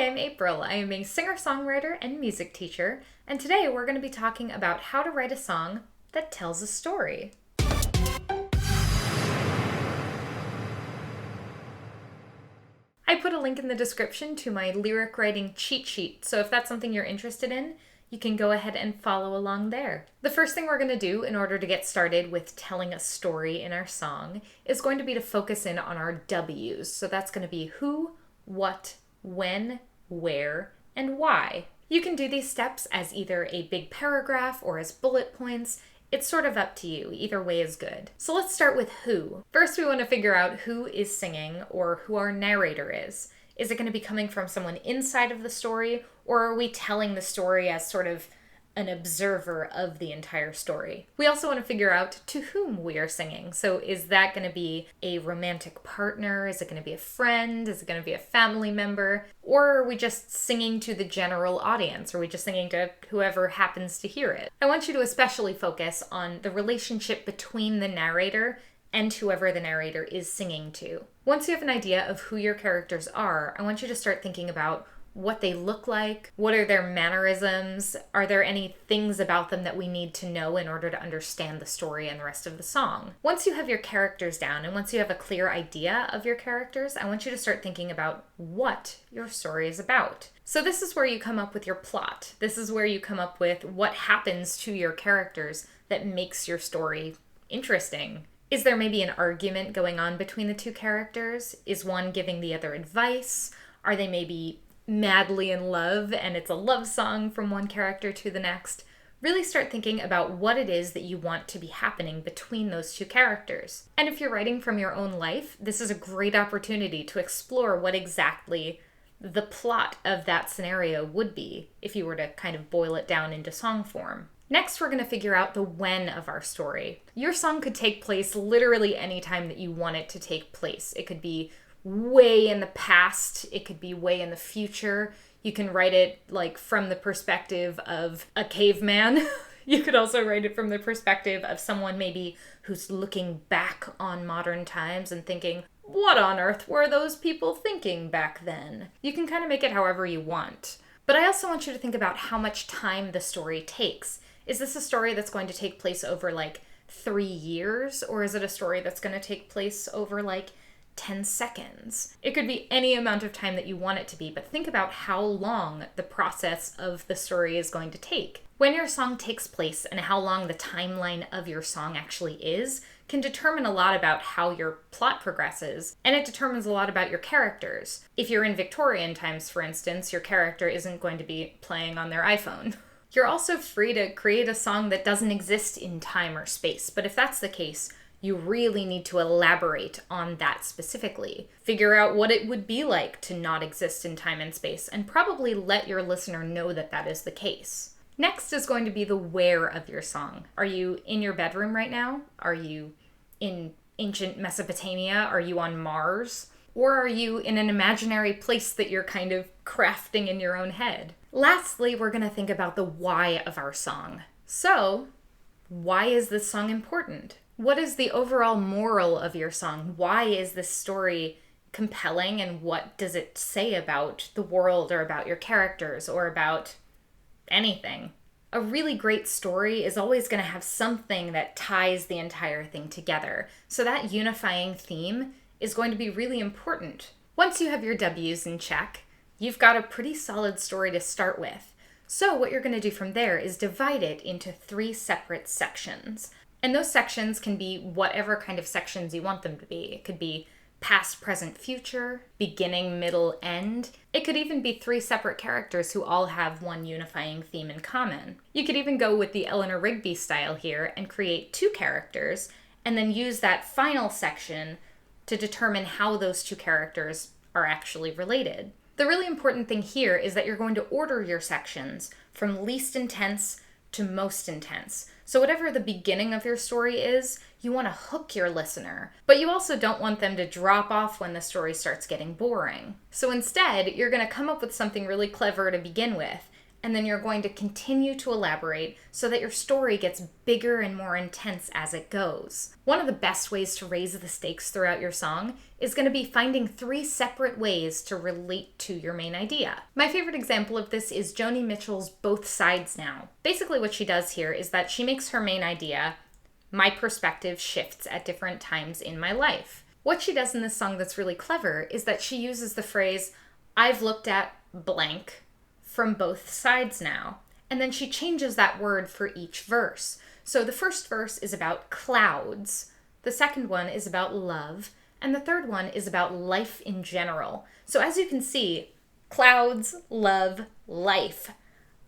Hi, I'm April. I am a singer-songwriter and music teacher, and today we're going to be talking about how to write a song that tells a story. I put a link in the description to my lyric writing cheat sheet, so if that's something you're interested in, you can go ahead and follow along there. The first thing we're going to do in order to get started with telling a story in our song is going to be to focus in on our W's. So that's going to be who, what, when, where, and why. You can do these steps as either a big paragraph or as bullet points. It's sort of up to you. Either way is good. So let's start with who. First, we want to figure out who is singing or who our narrator is. Is it going to be coming from someone inside of the story, or are we telling the story as sort of an observer of the entire story? We also want to figure out to whom we are singing. So is that going to be a romantic partner? Is it going to be a friend? Is it going to be a family member? Or are we just singing to the general audience? Are we just singing to whoever happens to hear it? I want you to especially focus on the relationship between the narrator and whoever the narrator is singing to. Once you have an idea of who your characters are, I want you to start thinking about what they look like, what are their mannerisms, are there any things about them that we need to know in order to understand the story and the rest of the song. Once you have your characters down and once you have a clear idea of your characters, I want you to start thinking about what your story is about. So this is where you come up with your plot. This is where you come up with what happens to your characters that makes your story interesting. Is there maybe an argument going on between the two characters? Is one giving the other advice? Are they maybe madly in love and it's a love song from one character to the next? Really start thinking about what it is that you want to be happening between those two characters. And if you're writing from your own life, this is a great opportunity to explore what exactly the plot of that scenario would be if you were to kind of boil it down into song form. Next, we're going to figure out the when of our story. Your song could take place literally any time that you want it to take place. It could be way in the past. It could be way in the future. You can write it like from the perspective of a caveman. You could also write it from the perspective of someone maybe who's looking back on modern times and thinking, what on earth were those people thinking back then? You can kind of make it however you want. But I also want you to think about how much time the story takes. Is this a story that's going to take place over like 3 years? Or is it a story that's going to take place over like 10 seconds? It could be any amount of time that you want it to be, but think about how long the process of the story is going to take. When your song takes place and how long the timeline of your song actually is can determine a lot about how your plot progresses, and it determines a lot about your characters. If you're in Victorian times, for instance, your character isn't going to be playing on their iPhone. You're also free to create a song that doesn't exist in time or space, but if that's the case, you really need to elaborate on that specifically. Figure out what it would be like to not exist in time and space, and probably let your listener know that that is the case. Next is going to be the where of your song. Are you in your bedroom right now? Are you in ancient Mesopotamia? Are you on Mars? Or are you in an imaginary place that you're kind of crafting in your own head? Lastly, we're going to think about the why of our song. So, why is this song important? What is the overall moral of your song? Why is this story compelling, and what does it say about the world or about your characters or about anything? A really great story is always going to have something that ties the entire thing together. So that unifying theme is going to be really important. Once you have your W's in check, you've got a pretty solid story to start with. So what you're going to do from there is divide it into 3 separate sections. And those sections can be whatever kind of sections you want them to be. It could be past, present, future, beginning, middle, end. It could even be 3 separate characters who all have one unifying theme in common. You could even go with the Eleanor Rigby style here and create 2 characters and then use that final section to determine how those 2 characters are actually related. The really important thing here is that you're going to order your sections from least intense to most intense. So whatever the beginning of your story is, you want to hook your listener, but you also don't want them to drop off when the story starts getting boring. So instead, you're going to come up with something really clever to begin with, and then you're going to continue to elaborate so that your story gets bigger and more intense as it goes. One of the best ways to raise the stakes throughout your song is going to be finding 3 separate ways to relate to your main idea. My favorite example of this is Joni Mitchell's Both Sides Now. Basically what she does here is that she makes her main idea, my perspective shifts at different times in my life. What she does in this song that's really clever is that she uses the phrase, I've looked at blank from both sides now. And then she changes that word for each verse. So the first verse is about clouds, the second one is about love, and the third one is about life in general. So as you can see, clouds, love, life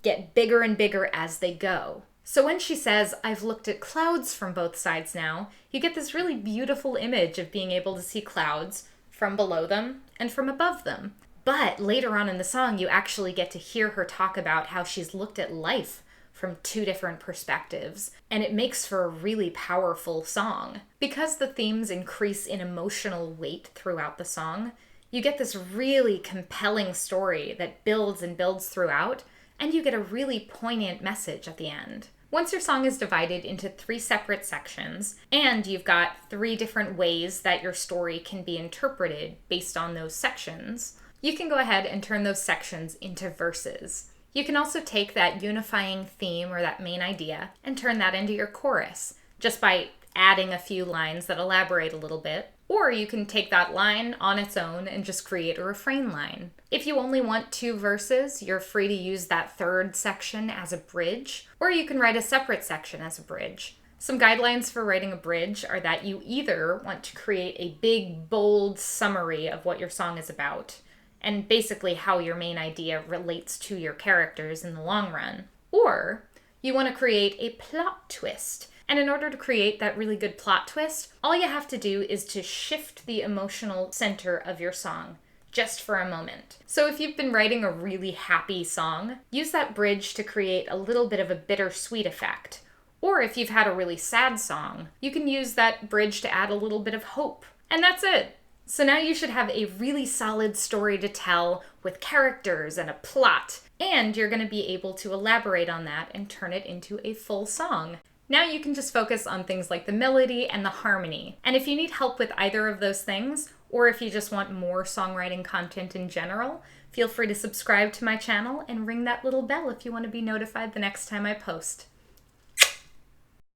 get bigger and bigger as they go. So when she says, I've looked at clouds from both sides now, you get this really beautiful image of being able to see clouds from below them and from above them. But later on in the song, you actually get to hear her talk about how she's looked at life from 2 different perspectives, and it makes for a really powerful song. Because the themes increase in emotional weight throughout the song, you get this really compelling story that builds and builds throughout, and you get a really poignant message at the end. Once your song is divided into 3 separate sections, and you've got 3 different ways that your story can be interpreted based on those sections, you can go ahead and turn those sections into verses. You can also take that unifying theme or that main idea and turn that into your chorus, just by adding a few lines that elaborate a little bit. Or you can take that line on its own and just create a refrain line. If you only want 2 verses, you're free to use that 3rd section as a bridge, or you can write a separate section as a bridge. Some guidelines for writing a bridge are that you either want to create a big, bold summary of what your song is about, and basically how your main idea relates to your characters in the long run. Or you want to create a plot twist. And in order to create that really good plot twist, all you have to do is to shift the emotional center of your song just for a moment. So if you've been writing a really happy song, use that bridge to create a little bit of a bittersweet effect. Or if you've had a really sad song, you can use that bridge to add a little bit of hope. And that's it. So now you should have a really solid story to tell with characters and a plot, and you're going to be able to elaborate on that and turn it into a full song. Now you can just focus on things like the melody and the harmony. And if you need help with either of those things, or if you just want more songwriting content in general, feel free to subscribe to my channel and ring that little bell if you want to be notified the next time I post.